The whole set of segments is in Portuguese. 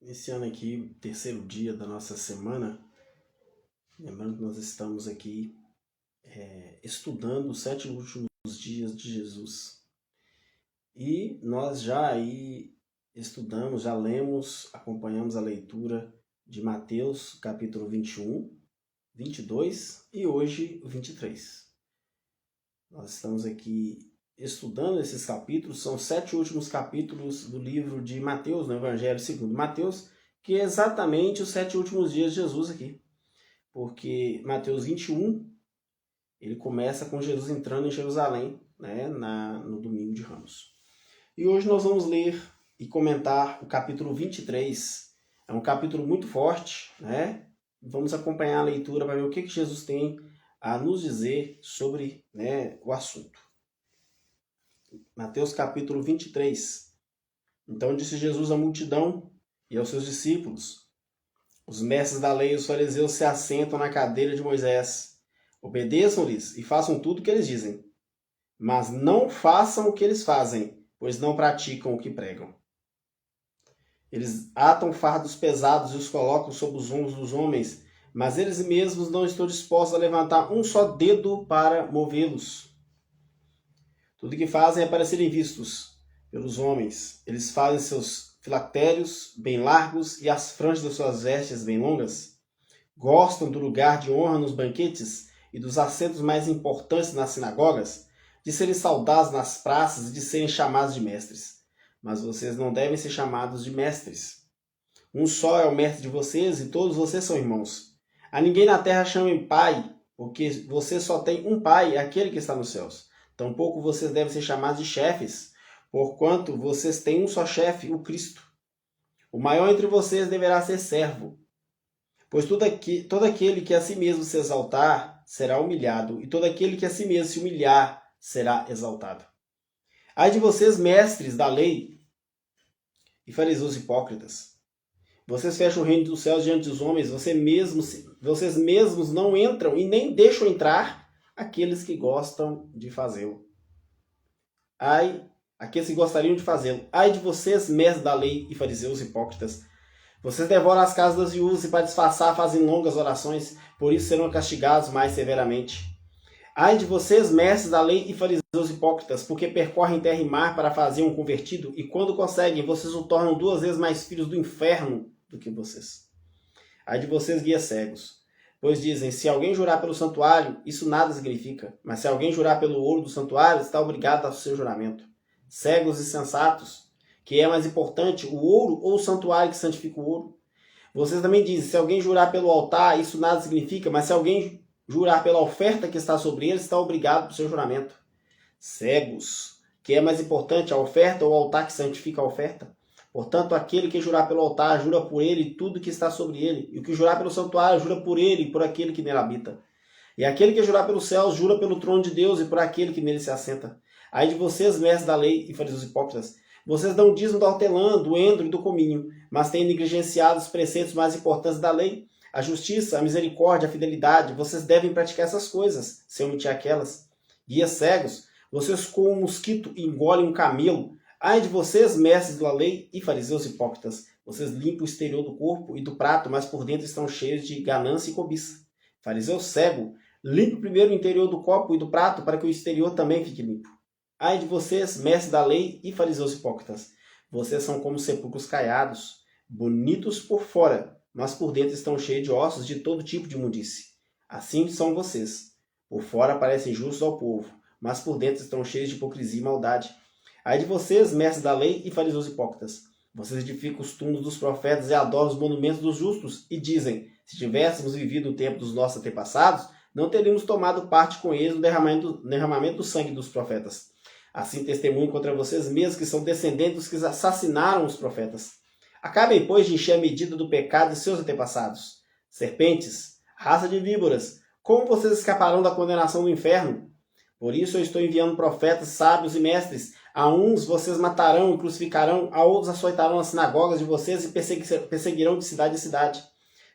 Iniciando aqui o terceiro dia da nossa semana, lembrando que nós estamos aqui estudando os 7 últimos dias de Jesus. E nós já aí estudamos, já lemos, acompanhamos a leitura de Mateus capítulo 21, 22 e hoje o 23. Nós estamos aqui estudando esses capítulos, são 7 últimos capítulos do livro de Mateus, no Evangelho segundo Mateus, que é exatamente os 7 últimos dias de Jesus aqui. Porque Mateus 21, ele começa com Jesus entrando em Jerusalém, né, no domingo de Ramos. E hoje nós vamos ler e comentar o capítulo 23. É um capítulo muito forte, né? Vamos acompanhar a leitura para ver o que Jesus tem a nos dizer sobre, né, o assunto. Mateus capítulo 23. Então disse Jesus à multidão e aos seus discípulos: os mestres da lei e os fariseus se assentam na cadeira de Moisés. Obedeçam-lhes e façam tudo o que eles dizem. Mas não façam o que eles fazem, pois não praticam o que pregam. Eles atam fardos pesados e os colocam sob os ombros dos homens, mas eles mesmos não estão dispostos a levantar um só dedo para movê-los. Tudo o que fazem é para serem vistos pelos homens. Eles fazem seus filactérios bem largos e as franjas das suas vestes bem longas. Gostam do lugar de honra nos banquetes e dos assentos mais importantes nas sinagogas, de serem saudados nas praças e de serem chamados de mestres. Mas vocês não devem ser chamados de mestres. Um só é o mestre de vocês e todos vocês são irmãos. A ninguém na terra chamem pai, porque você só tem um pai, aquele que está nos céus. Tampouco vocês devem ser chamados de chefes, porquanto vocês têm um só chefe, o Cristo. O maior entre vocês deverá ser servo. Pois todo aquele que a si mesmo se exaltar será humilhado, e todo aquele que a si mesmo se humilhar será exaltado. Ai de vocês, mestres da lei e fariseus hipócritas! Vocês fecham o reino dos céus diante dos homens, vocês mesmos não entram e nem deixam entrar aqueles que gostam de fazê-lo. Aqueles que gostariam de fazê-lo. Ai de vocês, mestres da lei e fariseus hipócritas! Vocês devoram as casas das viúvas e para disfarçar fazem longas orações, por isso serão castigados mais severamente. Ai de vocês, mestres da lei e fariseus hipócritas, porque percorrem terra e mar para fazer um convertido, e quando conseguem, vocês o tornam 2 vezes mais filhos do inferno do que vocês. Ai de vocês, guias cegos! Pois dizem, se alguém jurar pelo santuário, isso nada significa. Mas se alguém jurar pelo ouro do santuário, está obrigado ao seu juramento. Cegos e sensatos, que é mais importante, o ouro ou o santuário que santifica o ouro? Vocês também dizem, se alguém jurar pelo altar, isso nada significa. Mas se alguém jurar pela oferta que está sobre ele, está obrigado ao seu juramento. Cegos, que é mais importante, a oferta ou o altar que santifica a oferta? Portanto, aquele que jurar pelo altar, jura por ele e tudo que está sobre ele. E o que jurar pelo santuário, jura por ele e por aquele que nele habita. E aquele que jurar pelos céus, jura pelo trono de Deus e por aquele que nele se assenta. Ai de vocês, mestres da lei e fariseus hipócritas! Vocês dão dízimo do hortelã, do endro e do cominho, mas têm negligenciado os preceitos mais importantes da lei, a justiça, a misericórdia, a fidelidade. Vocês devem praticar essas coisas, sem omitir aquelas. Guias cegos, vocês com um mosquito engolem um camelo. Ai de vocês, mestres da lei e fariseus hipócritas! Vocês limpam o exterior do corpo e do prato, mas por dentro estão cheios de ganância e cobiça. Fariseu cego, limpe primeiro o interior do copo e do prato, para que o exterior também fique limpo. Ai de vocês, mestres da lei e fariseus hipócritas! Vocês são como sepulcros caiados, bonitos por fora, mas por dentro estão cheios de ossos de todo tipo de imundície. Assim são vocês. Por fora parecem justos ao povo, mas por dentro estão cheios de hipocrisia e maldade. Ai de vocês, mestres da lei e fariseus hipócritas! Vocês edificam os túmulos dos profetas e adoram os monumentos dos justos, e dizem, se tivéssemos vivido o tempo dos nossos antepassados, não teríamos tomado parte com eles no derramamento do sangue dos profetas. Assim testemunho contra vocês mesmos que são descendentes dos que assassinaram os profetas. Acabem, pois, de encher a medida do pecado de seus antepassados. Serpentes, raça de víboras, como vocês escaparão da condenação do inferno? Por isso eu estou enviando profetas, sábios e mestres. A uns vocês matarão e crucificarão, a outros açoitarão nas sinagogas de vocês e perseguirão de cidade em cidade.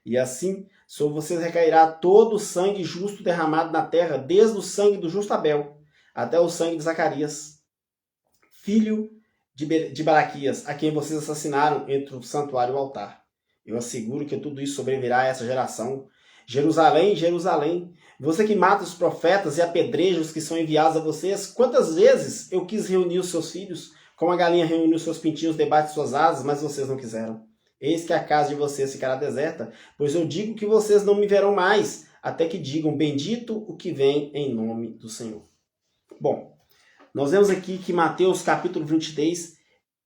E assim, sobre vocês recairá todo o sangue justo derramado na terra, desde o sangue do justo Abel até o sangue de Zacarias, filho de Baraquias, a quem vocês assassinaram entre o santuário e o altar. Eu asseguro que tudo isso sobrevirá a essa geração. Jerusalém, Jerusalém, você que mata os profetas e apedreja os que são enviados a vocês, quantas vezes eu quis reunir os seus filhos, como a galinha reúne os seus pintinhos debaixo de suas asas, mas vocês não quiseram. Eis que a casa de vocês ficará deserta, pois eu digo que vocês não me verão mais, até que digam, bendito o que vem em nome do Senhor. Bom, nós vemos aqui que Mateus capítulo 23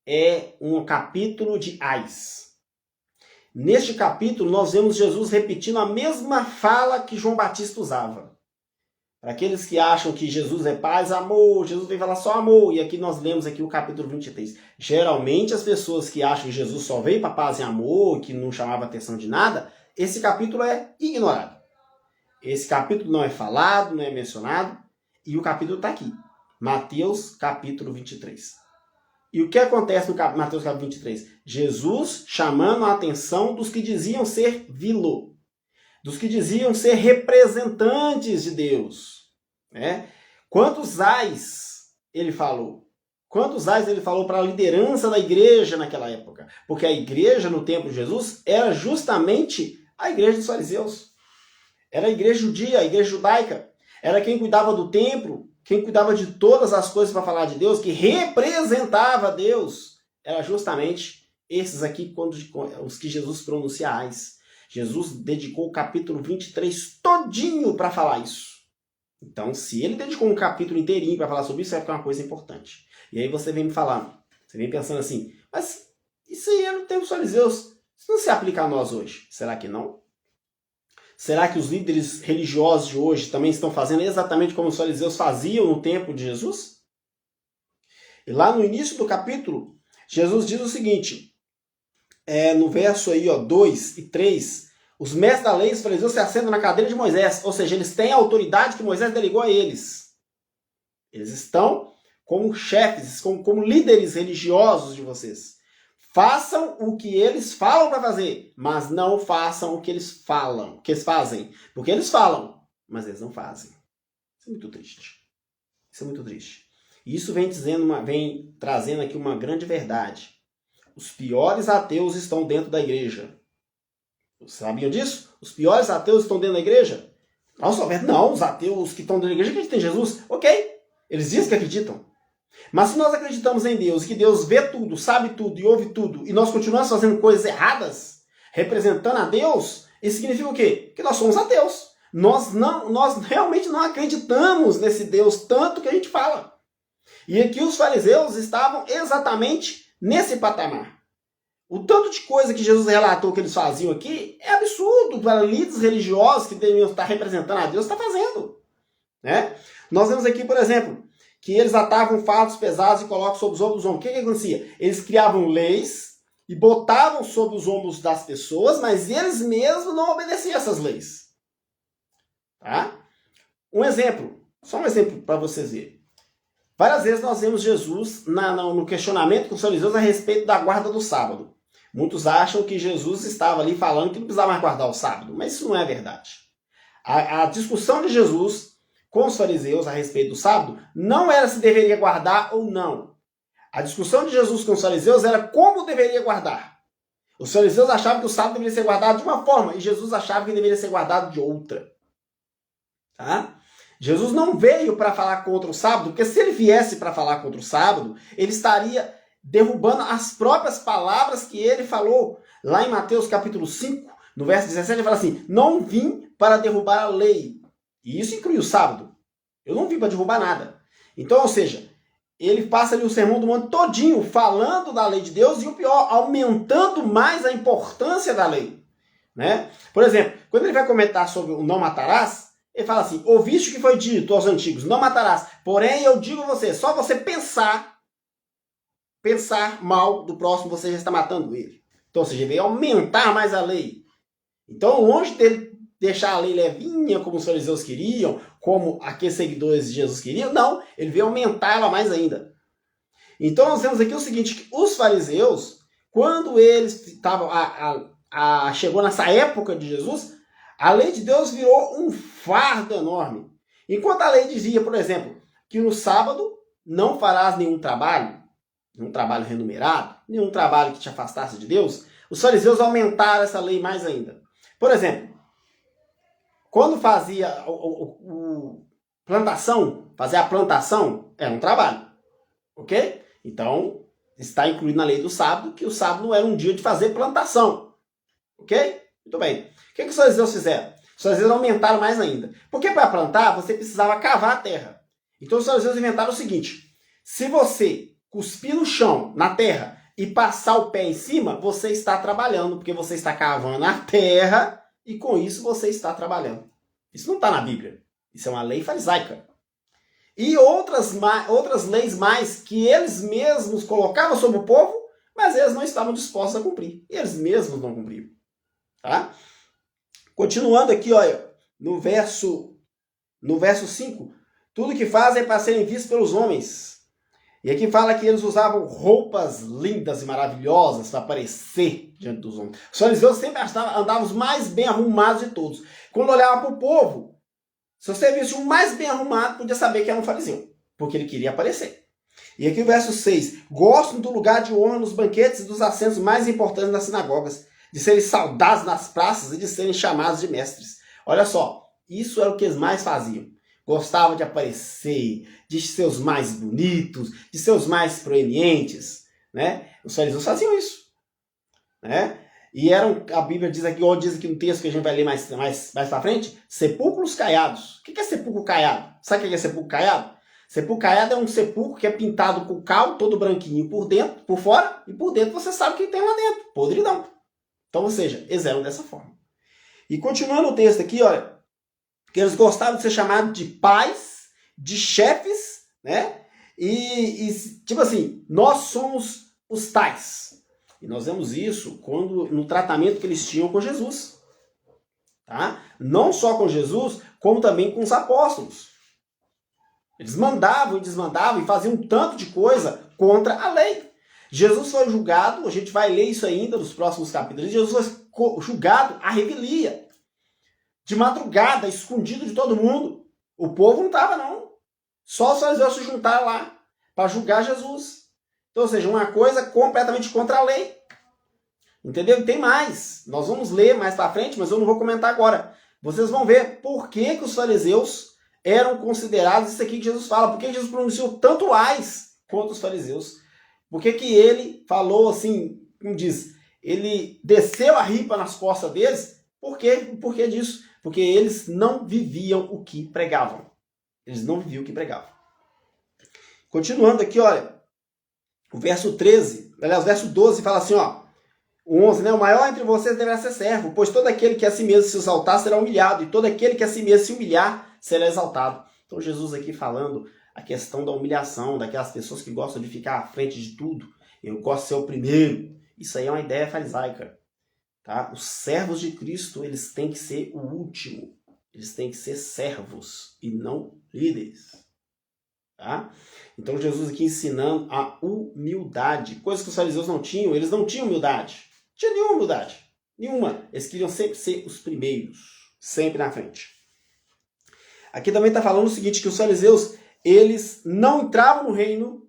é um capítulo de ais. Neste capítulo, nós vemos Jesus repetindo a mesma fala que João Batista usava. Para aqueles que acham que Jesus é paz, amor, Jesus vem falar só amor, e aqui nós lemos aqui o capítulo 23. Geralmente as pessoas que acham que Jesus só veio para paz e amor, que não chamava atenção de nada, esse capítulo é ignorado. Esse capítulo não é falado, não é mencionado, e o capítulo está aqui. Mateus capítulo 23. E o que acontece no Mateus capítulo 23? Jesus chamando a atenção dos que diziam ser vilo, dos que diziam ser representantes de Deus. Né? Quantos ais ele falou? Quantos ais ele falou para a liderança da igreja naquela época? Porque a igreja no tempo de Jesus era justamente a igreja dos fariseus. Era a igreja judia, a igreja judaica. Era quem cuidava do templo, quem cuidava de todas as coisas para falar de Deus, que representava Deus. Era justamente esses aqui, os que Jesus pronuncia ais. Jesus dedicou o capítulo 23 todinho para falar isso. Então, se ele dedicou um capítulo inteirinho para falar sobre isso, é porque é uma coisa importante. E aí você vem me falar, você vem pensando assim, mas isso aí era no tempo dos fariseus, isso não se aplica a nós hoje. Será que não? Será que os líderes religiosos de hoje também estão fazendo exatamente como os fariseus faziam no tempo de Jesus? E lá no início do capítulo, Jesus diz o seguinte, no verso aí, 2 e 3, os mestres da lei e os fariseus se assentam na cadeira de Moisés, ou seja, eles têm a autoridade que Moisés delegou a eles. Eles estão como chefes, como líderes religiosos de vocês. Façam o que eles falam para fazer, mas não façam o que eles falam, o que eles fazem. Porque eles falam, mas eles não fazem. Isso é muito triste. Isso é muito triste. E isso vem trazendo aqui uma grande verdade. Os piores ateus estão dentro da igreja. Vocês sabiam disso? Os piores ateus estão dentro da igreja? Não, os ateus que estão dentro da igreja acreditam em Jesus. Ok, eles dizem que acreditam. Mas se nós acreditamos em Deus, que Deus vê tudo, sabe tudo e ouve tudo, e nós continuamos fazendo coisas erradas, representando a Deus, isso significa o quê? Que nós somos ateus. Nós realmente não acreditamos nesse Deus tanto que a gente fala. E aqui os fariseus estavam exatamente nesse patamar. O tanto de coisa que Jesus relatou que eles faziam aqui é absurdo para líderes religiosos que deveriam estar representando a Deus, está fazendo. Né? Nós vemos aqui, por exemplo, que eles atavam fardos pesados e colocam sobre os ombros dos homens. O que acontecia? Eles criavam leis e botavam sobre os ombros das pessoas, mas eles mesmos não obedeciam essas leis. Tá? Só um exemplo para vocês verem. Várias vezes nós vemos Jesus no questionamento com os fariseus a respeito da guarda do sábado. Muitos acham que Jesus estava ali falando que não precisava mais guardar o sábado, mas isso não é verdade. A discussão de Jesus com os fariseus a respeito do sábado não era se deveria guardar ou não. A discussão de Jesus com os fariseus era como deveria guardar. Os fariseus achavam que o sábado deveria ser guardado de uma forma e Jesus achava que deveria ser guardado de outra. Tá? Jesus não veio para falar contra o sábado, porque se ele viesse para falar contra o sábado, ele estaria derrubando as próprias palavras que ele falou. Lá em Mateus capítulo 5, no verso 17, ele fala assim, não vim para derrubar a lei. E isso inclui o sábado. Eu não vim para derrubar nada. Então, ou seja, ele passa ali o sermão do monte todinho falando da lei de Deus e o pior, aumentando mais a importância da lei. Né? Por exemplo, quando ele vai comentar sobre o não matarás, ele fala assim, ouviste o que foi dito aos antigos, não matarás. Porém, eu digo a você, só você pensar mal do próximo, você já está matando ele. Então, ou seja, ele veio aumentar mais a lei. Então, longe dele deixar a lei levinha, como os fariseus queriam, como aqueles seguidores de Jesus queriam, não, ele veio aumentar ela mais ainda. Então, nós temos aqui o seguinte, que os fariseus, quando eles estavam, chegou nessa época de Jesus, a lei de Deus virou um fardo enorme. Enquanto a lei dizia, por exemplo, que no sábado não farás nenhum trabalho remunerado, nenhum trabalho que te afastasse de Deus, os fariseus aumentaram essa lei mais ainda. Por exemplo, quando fazia fazer a plantação era um trabalho, ok? Então, está incluído na lei do sábado que o sábado não era um dia de fazer plantação, ok? Muito bem. O que os fariseus fizeram? Os fariseus aumentaram mais ainda. Porque para plantar, você precisava cavar a terra. Então os fariseus inventaram o seguinte: se você cuspir no chão, na terra, e passar o pé em cima, você está trabalhando, porque você está cavando a terra e com isso você está trabalhando. Isso não está na Bíblia. Isso é uma lei farisaica. E outras leis mais que eles mesmos colocavam sobre o povo, mas eles não estavam dispostos a cumprir. Eles mesmos não cumpriam. Tá? Continuando aqui, olha, no verso 5, tudo que fazem é para serem vistos pelos homens. E aqui fala que eles usavam roupas lindas e maravilhosas para aparecer diante dos homens. Os fariseus sempre andavam os mais bem arrumados de todos. Quando olhava para o povo, se você visse o mais bem arrumado, podia saber que era um fariseu, porque ele queria aparecer. E aqui o verso 6, gostam do lugar de honra nos banquetes e dos assentos mais importantes nas sinagogas, de serem saudados nas praças e de serem chamados de mestres. Olha só, isso era o que eles mais faziam. Gostavam de aparecer, de ser os mais bonitos, de ser os mais proeminentes, né? Os fariseus faziam isso, né? E a Bíblia diz aqui, ou diz aqui no texto que a gente vai ler mais para frente, sepulcros caiados. O que é sepulcro caiado? Sabe o que é sepulcro caiado? Sepulcro caiado é um sepulcro que é pintado com cal, todo branquinho por dentro, por fora, e por dentro você sabe o que tem lá dentro, podridão. Então, ou seja, eles eram dessa forma. E continuando o texto aqui, olha, que eles gostavam de ser chamados de pais, de chefes, né? E tipo assim, nós somos os tais. E nós vemos isso no tratamento que eles tinham com Jesus. Tá? Não só com Jesus, como também com os apóstolos. Eles mandavam e desmandavam e faziam um tanto de coisa contra a lei. Jesus foi julgado, a gente vai ler isso ainda nos próximos capítulos, Jesus foi julgado à revelia. De madrugada, escondido de todo mundo. O povo não estava, não. Só os fariseus se juntaram lá para julgar Jesus. Então, ou seja, uma coisa completamente contra a lei. Entendeu? E tem mais. Nós vamos ler mais para frente, mas eu não vou comentar agora. Vocês vão ver por que os fariseus eram considerados isso aqui que Jesus fala. Por que Jesus pronunciou tanto ais contra os fariseus? Por que ele falou assim, como diz, ele desceu a ripa nas costas deles? Por quê? Por que disso? Porque eles não viviam o que pregavam. Eles não viviam o que pregavam. Continuando aqui, olha, o verso 13, aliás, o verso 12 fala assim, ó, o 11, né? O maior entre vocês deverá ser servo, pois todo aquele que a si mesmo se exaltar será humilhado, e todo aquele que a si mesmo se humilhar será exaltado. Então Jesus aqui falando a questão da humilhação, daquelas pessoas que gostam de ficar à frente de tudo. Eu gosto de ser o primeiro. Isso aí é uma ideia farisaica. Tá? Os servos de Cristo, eles têm que ser o último. Eles têm que ser servos e não líderes. Tá? Então Jesus aqui ensinando a humildade. Coisa que os fariseus não tinham. Eles não tinham humildade. Não tinha nenhuma humildade. Nenhuma. Eles queriam sempre ser os primeiros. Sempre na frente. Aqui também está falando o seguinte, que os fariseus, eles não entravam no reino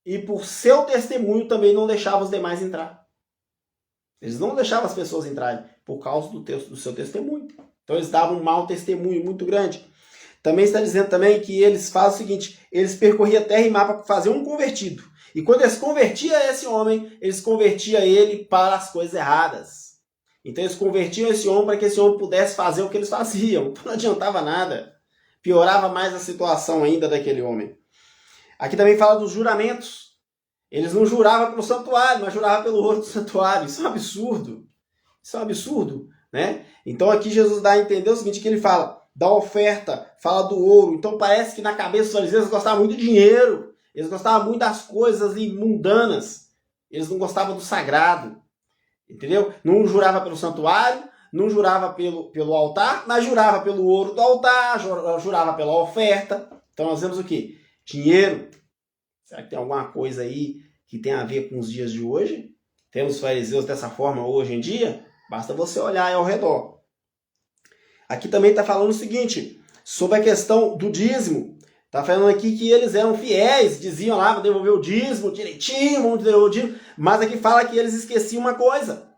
e por seu testemunho também não deixavam os demais entrar. Eles não deixavam as pessoas entrarem por causa do seu testemunho. Então eles davam um mau testemunho muito grande. Também está dizendo também que eles fazem o seguinte, eles percorriam terra e mar para fazer um convertido. E quando eles convertiam esse homem, eles convertiam ele para as coisas erradas. Então eles convertiam esse homem para que esse homem pudesse fazer o que eles faziam. Então não adiantava nada. Piorava mais a situação ainda daquele homem. Aqui também fala dos juramentos. Eles não juravam pelo santuário, mas juravam pelo ouro do santuário. Isso é um absurdo. Isso é um absurdo, né? Então aqui Jesus dá a entender o seguinte, que ele fala da oferta, fala do ouro. Então parece que na cabeça dos fariseus eles gostavam muito de dinheiro. Eles gostavam muito das coisas mundanas. Eles não gostavam do sagrado. Entendeu? Não jurava pelo santuário, não jurava pelo altar, mas jurava pelo ouro do altar, jurava pela oferta. Então nós vemos o quê? Dinheiro. Será que tem alguma coisa aí que tem a ver com os dias de hoje? Temos fariseus dessa forma hoje em dia? Basta você olhar aí ao redor. Aqui também está falando o seguinte, sobre a questão do dízimo. Está falando aqui que eles eram fiéis, diziam lá, vou devolver o dízimo direitinho, vamos devolver o dízimo. Mas aqui fala que eles esqueciam uma coisa.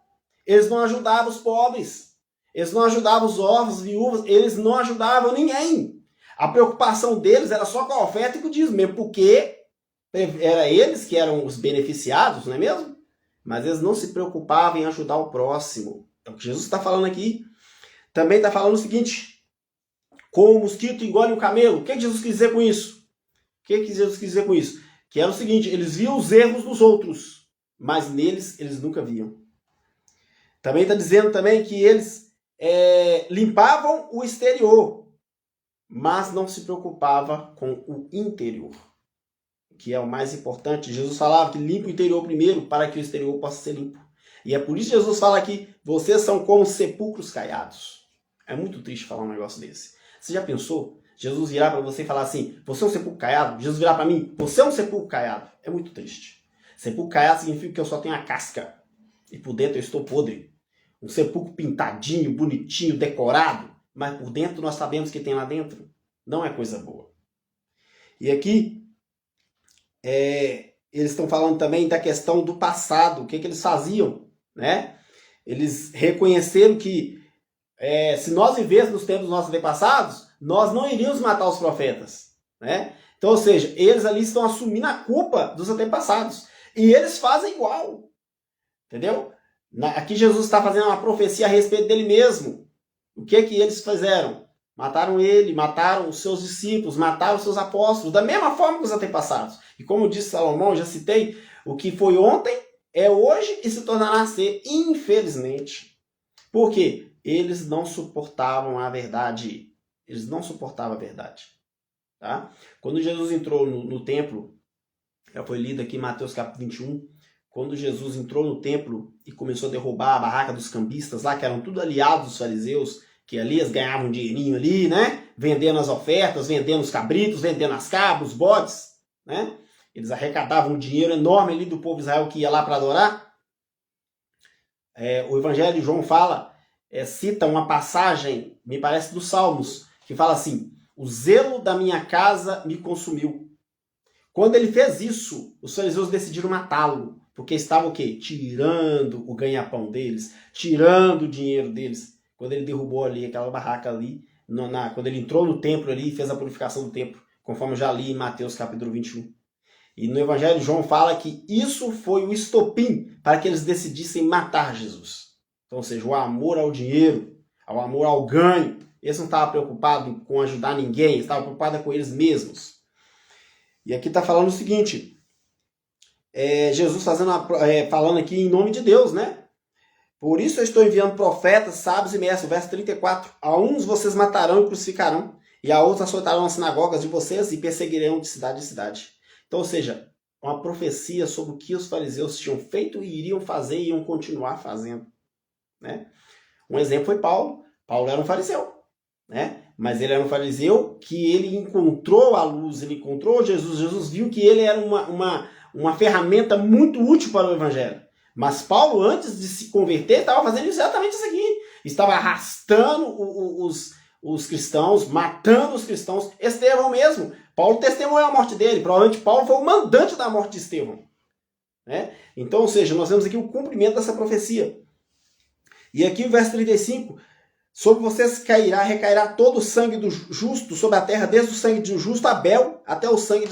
Eles não ajudavam os pobres. Eles não ajudavam os órfãos, viúvas. Eles não ajudavam ninguém. A preocupação deles era só com a oferta e com o dízimo, mesmo porque era eles que eram os beneficiados, não é mesmo? Mas eles não se preocupavam em ajudar o próximo. É o que Jesus está falando aqui. Também está falando o seguinte: como o mosquito engole o camelo. O que Jesus quis dizer com isso? O que Jesus quis dizer com isso? Que era o seguinte: eles viam os erros dos outros, mas neles eles nunca viam. Também está dizendo também que eles limpavam o exterior, mas não se preocupava com o interior, que é o mais importante. Jesus falava que limpa o interior primeiro para que o exterior possa ser limpo. E é por isso que Jesus fala aqui: vocês são como sepulcros caiados. É muito triste falar um negócio desse. Você já pensou? Jesus virar para você e falar assim: você é um sepulcro caiado? Jesus virar para mim: você é um sepulcro caiado. É muito triste. Sepulcro caiado significa que eu só tenho a casca e por dentro eu estou podre. Um sepulcro pintadinho, bonitinho, decorado, mas por dentro nós sabemos que tem lá dentro. Não é coisa boa. E aqui eles estão falando também da questão do passado, o que eles faziam, né? Eles reconheceram que se nós vivêssemos nos tempos dos nossos antepassados, nós não iríamos matar os profetas, né? Então, ou seja, eles ali estão assumindo a culpa dos antepassados. E eles fazem igual, entendeu? Aqui Jesus está fazendo uma profecia a respeito dele mesmo. O que eles fizeram? Mataram ele, mataram os seus discípulos, mataram os seus apóstolos, da mesma forma que os antepassados. E como disse Salomão, já citei, o que foi ontem é hoje e se tornará a ser, infelizmente. Por quê? Eles não suportavam a verdade. Eles não suportavam a verdade. Tá? Quando Jesus entrou no templo, já foi lido aqui em Mateus capítulo 21, quando Jesus entrou no templo e começou a derrubar a barraca dos cambistas lá, que eram tudo aliados dos fariseus, que ali eles ganhavam um dinheirinho ali, né? Vendendo as ofertas, vendendo os cabritos, vendendo as cabras, os bodes, né? Eles arrecadavam um dinheiro enorme ali do povo de Israel que ia lá para adorar. O Evangelho de João cita uma passagem, me parece dos Salmos, que fala assim: o zelo da minha casa me consumiu. Quando ele fez isso, os fariseus decidiram matá-lo, porque estavam o quê? Tirando o ganha-pão deles, tirando o dinheiro deles. Quando ele derrubou ali aquela barraca ali, quando ele entrou no templo ali e fez a purificação do templo, conforme eu já li em Mateus capítulo 21. E no Evangelho de João fala que isso foi o estopim para que eles decidissem matar Jesus. Então, ou seja, o amor ao dinheiro, ao amor ao ganho. Eles não estavam preocupados com ajudar ninguém, eles estavam preocupados com eles mesmos. E aqui está falando o seguinte, Jesus falando aqui em nome de Deus, né? Por isso eu estou enviando profetas, sábios e mestres. Verso 34. A uns vocês matarão e crucificarão, e a outros açoitarão as sinagogas de vocês e perseguirão de cidade em cidade. Então, ou seja, uma profecia sobre o que os fariseus tinham feito e iriam fazer e iam continuar fazendo, né? Um exemplo foi Paulo. Paulo era um fariseu, né? Mas ele era um fariseu que ele encontrou a luz, ele encontrou Jesus. Jesus viu que ele era uma ferramenta muito útil para o evangelho. Mas Paulo, antes de se converter, estava fazendo exatamente isso aqui. Estava arrastando os cristãos, matando os cristãos. Estevão mesmo. Paulo testemunhou a morte dele. Provavelmente Paulo foi o mandante da morte de Estevão, né? Então, ou seja, nós vemos aqui o cumprimento dessa profecia. E aqui o verso 35... sobre vocês recairá todo o sangue do justo sobre a terra, desde o sangue do justo Abel até o sangue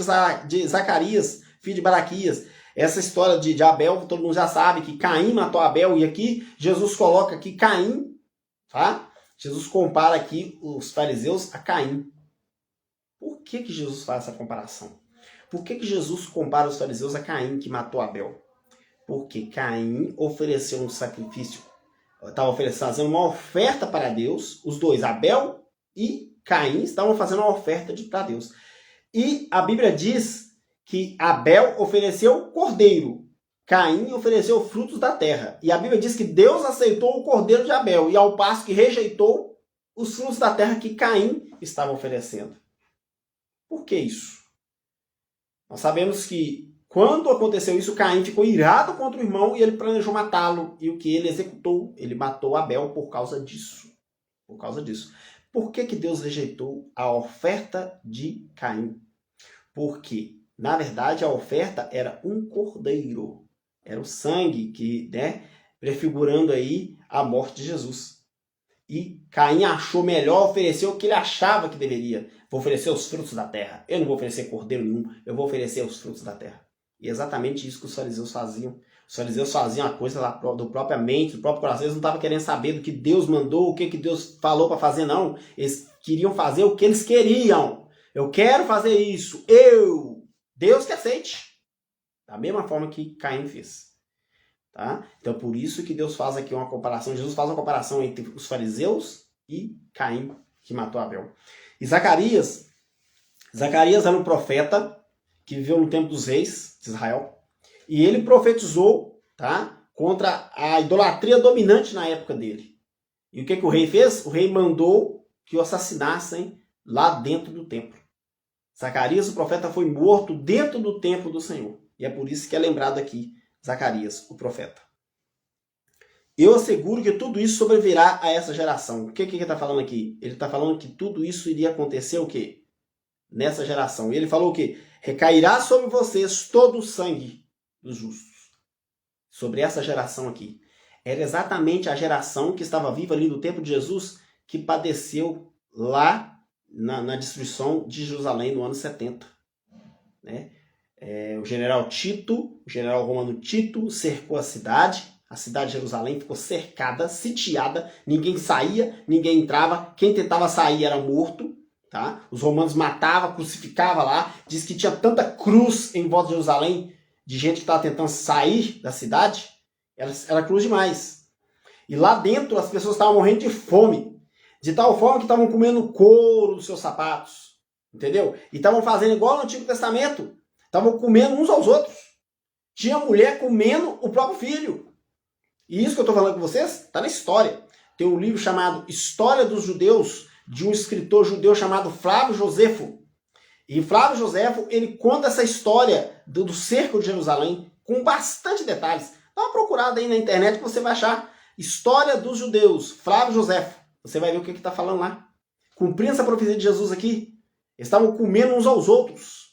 de Zacarias, filho de Baraquias. Essa história de Abel, todo mundo já sabe que Caim matou Abel, e aqui Jesus coloca aqui Caim, tá? Jesus compara aqui os fariseus a Caim. Por que Jesus faz essa comparação? Por que Jesus compara os fariseus a Caim, que matou Abel? Porque Caim ofereceu um sacrifício, estava fazendo uma oferta para Deus. Os dois, Abel e Caim, estavam fazendo uma oferta para Deus. E a Bíblia diz que Abel ofereceu cordeiro, Caim ofereceu frutos da terra. E a Bíblia diz que Deus aceitou o cordeiro de Abel, e ao passo que rejeitou os frutos da terra que Caim estava oferecendo. Por que isso? Nós sabemos que quando aconteceu isso, Caim ficou irado contra o irmão e ele planejou matá-lo. E o que ele executou? Ele matou Abel por causa disso. Por causa disso. Por que Deus rejeitou a oferta de Caim? Porque, na verdade, a oferta era um cordeiro. Era o sangue que, né, prefigurando aí a morte de Jesus. E Caim achou melhor oferecer o que ele achava que deveria. Vou oferecer os frutos da terra. Eu não vou oferecer cordeiro nenhum, eu vou oferecer os frutos da terra. E é exatamente isso que os fariseus faziam. Os fariseus faziam a coisa do própria mente, do próprio coração. Eles não estavam querendo saber do que Deus mandou, o que Deus falou para fazer, não. Eles queriam fazer o que eles queriam. Eu quero fazer isso. Deus que aceite. Da mesma forma que Caim fez. Tá? Então, por isso que Deus faz aqui uma comparação. Jesus faz uma comparação entre os fariseus e Caim, que matou Abel. E Zacarias era um profeta que viveu no tempo dos reis de Israel. E ele profetizou, tá, contra a idolatria dominante na época dele. E o que o rei fez? O rei mandou que o assassinassem lá dentro do templo. Zacarias, o profeta, foi morto dentro do templo do Senhor. E é por isso que é lembrado aqui Zacarias, o profeta. Eu asseguro que tudo isso sobrevirá a essa geração. O que ele está falando aqui? Ele está falando que tudo isso iria acontecer o quê? Nessa geração. E ele falou o quê? Recairá sobre vocês todo o sangue dos justos. Sobre essa geração aqui. Era exatamente a geração que estava viva ali no tempo de Jesus que padeceu lá na destruição de Jerusalém no ano 70. Né? O general romano Tito, cercou a cidade de Jerusalém ficou cercada, sitiada, ninguém saía, ninguém entrava, quem tentava sair era morto, tá? Os romanos matavam, crucificavam lá, diz que tinha tanta cruz em volta de Jerusalém, de gente que estava tentando sair da cidade, era cruz demais. E lá dentro as pessoas estavam morrendo de fome, de tal forma que estavam comendo couro dos seus sapatos, entendeu? E estavam fazendo igual no Antigo Testamento, estavam comendo uns aos outros. Tinha mulher comendo o próprio filho. E isso que eu estou falando com vocês está na história. Tem um livro chamado História dos Judeus, de um escritor judeu chamado Flávio Josefo. E Flávio Josefo, ele conta essa história do cerco de Jerusalém com bastante detalhes. Dá uma procurada aí na internet que você vai achar História dos Judeus, Flávio Josefo. Você vai ver o que está falando lá. Cumprindo essa profecia de Jesus aqui, eles estavam comendo uns aos outros.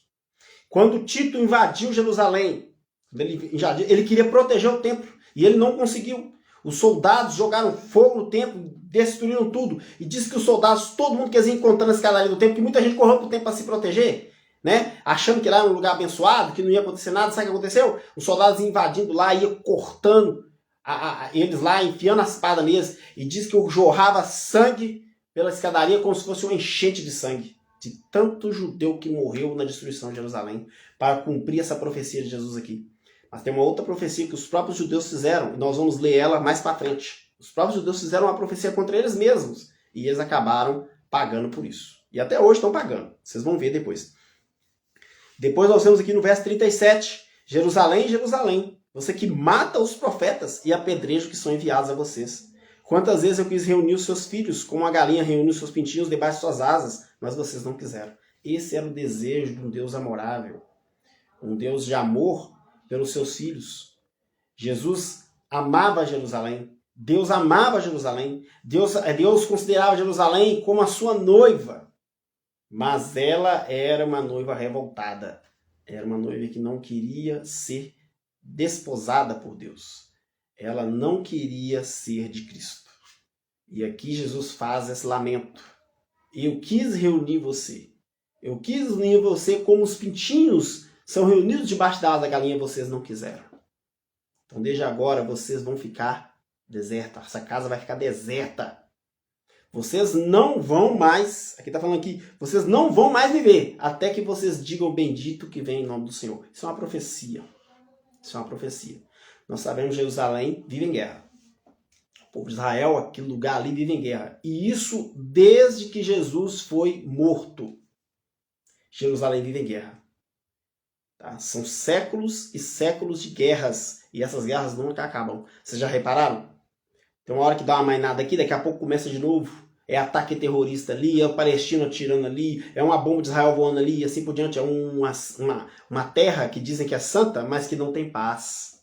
Quando Tito invadiu Jerusalém, ele queria proteger o templo e ele não conseguiu. Os soldados jogaram fogo no templo, destruíram tudo. E diz que os soldados, todo mundo que eles iam encontrando na escadaria do templo, que muita gente correu para o templo para se proteger, né? Achando que lá era um lugar abençoado, que não ia acontecer nada. Sabe o que aconteceu? Os soldados invadindo lá, iam cortando eles lá, enfiando a espada neles. E diz que jorrava sangue pela escadaria como se fosse uma enchente de sangue. De tanto judeu que morreu na destruição de Jerusalém para cumprir essa profecia de Jesus aqui. Mas tem uma outra profecia que os próprios judeus fizeram, e nós vamos ler ela mais para frente. Os próprios judeus fizeram uma profecia contra eles mesmos, e eles acabaram pagando por isso. E até hoje estão pagando, vocês vão ver depois. Depois nós temos aqui no verso 37, Jerusalém, Jerusalém, você que mata os profetas e apedreja os que são enviados a vocês. Quantas vezes eu quis reunir os seus filhos, como a galinha reúne os seus pintinhos debaixo de suas asas, mas vocês não quiseram. Esse era o desejo de um Deus amorável, um Deus de amor pelos seus filhos. Jesus amava Jerusalém. Deus amava Jerusalém. Deus considerava Jerusalém como a sua noiva. Mas ela era uma noiva revoltada. Era uma noiva que não queria ser desposada por Deus. Ela não queria ser de Cristo. E aqui Jesus faz esse lamento. Eu quis reunir você. Eu quis unir você como os pintinhos são reunidos debaixo da asa da galinha e vocês não quiseram. Então, desde agora, vocês vão ficar deserta. Essa casa vai ficar deserta. Vocês não vão mais, aqui está falando aqui, vocês não vão mais viver até que vocês digam bendito que vem em nome do Senhor. Isso é uma profecia. Isso é uma profecia. Nós sabemos que Jerusalém vive em guerra. O povo de Israel, aquele lugar ali, vive em guerra. E isso desde que Jesus foi morto. Jerusalém vive em guerra. Tá? São séculos e séculos de guerras. E essas guerras nunca acabam. Vocês já repararam? Tem uma hora que dá uma mainada aqui, daqui a pouco começa de novo. É ataque terrorista ali, é o palestino atirando ali, é uma bomba de Israel voando ali, e assim por diante. É uma terra que dizem que é santa, mas que não tem paz.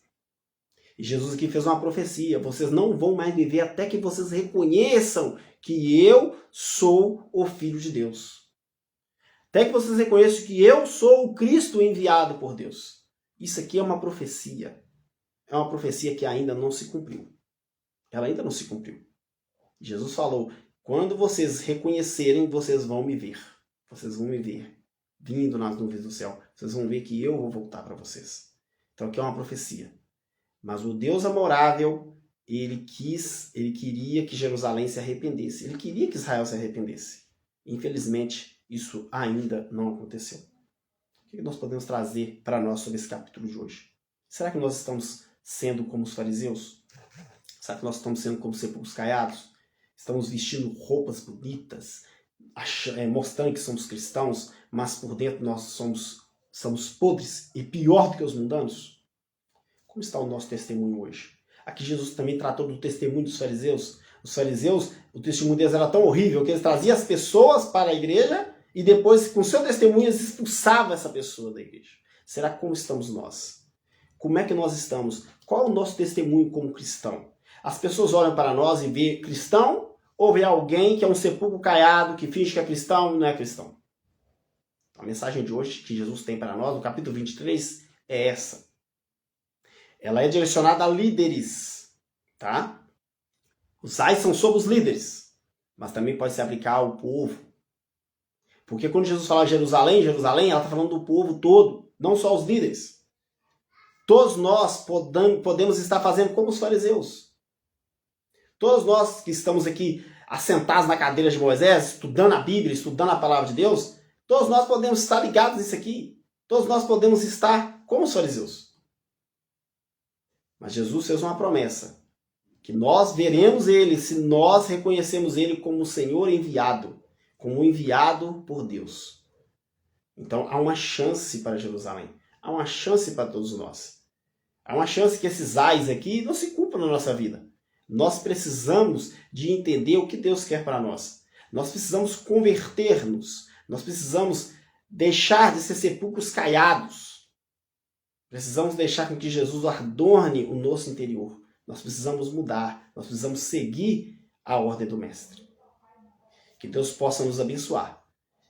E Jesus aqui fez uma profecia. Vocês não vão mais viver até que vocês reconheçam que eu sou o Filho de Deus. Até que vocês reconheçam que eu sou o Cristo enviado por Deus. Isso aqui é uma profecia. é uma profecia que ainda não se cumpriu. Ela ainda não se cumpriu. Jesus falou, quando vocês reconhecerem, vocês vão me ver. Vocês vão me ver vindo nas nuvens do céu. Vocês vão ver que eu vou voltar para vocês. Então aqui é uma profecia. Mas o Deus amorável, ele queria que Jerusalém se arrependesse. Ele queria que Israel se arrependesse. Infelizmente, isso ainda não aconteceu. O que nós podemos trazer para nós sobre esse capítulo de hoje? Será que nós estamos sendo como os fariseus? Será que nós estamos sendo como sepulcros caiados? Estamos vestindo roupas bonitas, mostrando que somos cristãos, mas por dentro nós somos podres e pior do que os mundanos? Como está o nosso testemunho hoje? Aqui Jesus também tratou do testemunho dos fariseus. Os fariseus, o testemunho deles era tão horrível que eles traziam as pessoas para a igreja e depois, com seu testemunho, eles expulsavam essa pessoa da igreja. Será como estamos nós? Como é que nós estamos? Qual é o nosso testemunho como cristão? As pessoas olham para nós e vê cristão ou vê alguém que é um sepulcro caiado, que finge que é cristão e não é cristão? A mensagem de hoje que Jesus tem para nós, no capítulo 23, é essa. Ela é direcionada a líderes, tá? Os ais são sobre os líderes, mas também pode se aplicar ao povo. Porque quando Jesus fala Jerusalém, Jerusalém, ela está falando do povo todo, não só os líderes. Todos nós podemos estar fazendo como os fariseus. Todos nós que estamos aqui assentados na cadeira de Moisés, estudando a Bíblia, estudando a palavra de Deus, todos nós podemos estar ligados nisso aqui. Todos nós podemos estar como os fariseus. Mas Jesus fez uma promessa, que nós veremos Ele se nós reconhecemos Ele como o Senhor enviado, como enviado por Deus. Então há uma chance para Jerusalém, há uma chance para todos nós. Há uma chance que esses ais aqui não se cumpram na nossa vida. Nós precisamos de entender o que Deus quer para nós. Nós precisamos converter-nos. Nós precisamos deixar de ser sepulcros caiados. Precisamos deixar com que Jesus adorne o nosso interior. Nós precisamos mudar. Nós precisamos seguir a ordem do Mestre. Que Deus possa nos abençoar.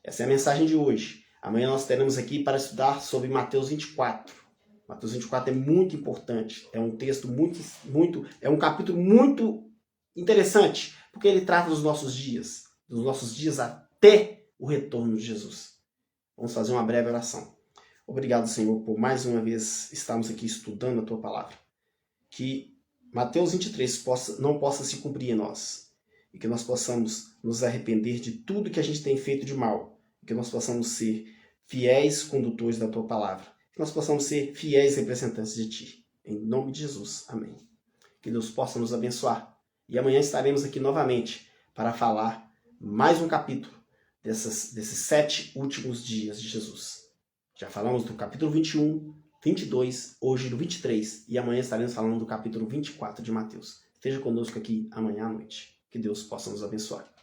Essa é a mensagem de hoje. Amanhã nós teremos aqui para estudar sobre Mateus 24. Mateus 24 é muito importante. É um texto é um capítulo muito interessante, porque ele trata dos nossos dias até o retorno de Jesus. Vamos fazer uma breve oração. Obrigado, Senhor, por mais uma vez estarmos aqui estudando a Tua Palavra. Que Mateus 23 não possa se cumprir em nós. E que nós possamos nos arrepender de tudo que a gente tem feito de mal. E que nós possamos ser fiéis condutores da Tua Palavra. Que nós possamos ser fiéis representantes de Ti. Em nome de Jesus. Amém. Que Deus possa nos abençoar. E amanhã estaremos aqui novamente para falar mais um capítulo desses 7 últimos dias de Jesus. Já falamos do capítulo 21, 22, hoje do 23. E amanhã estaremos falando do capítulo 24 de Mateus. Esteja conosco aqui amanhã à noite. Que Deus possa nos abençoar.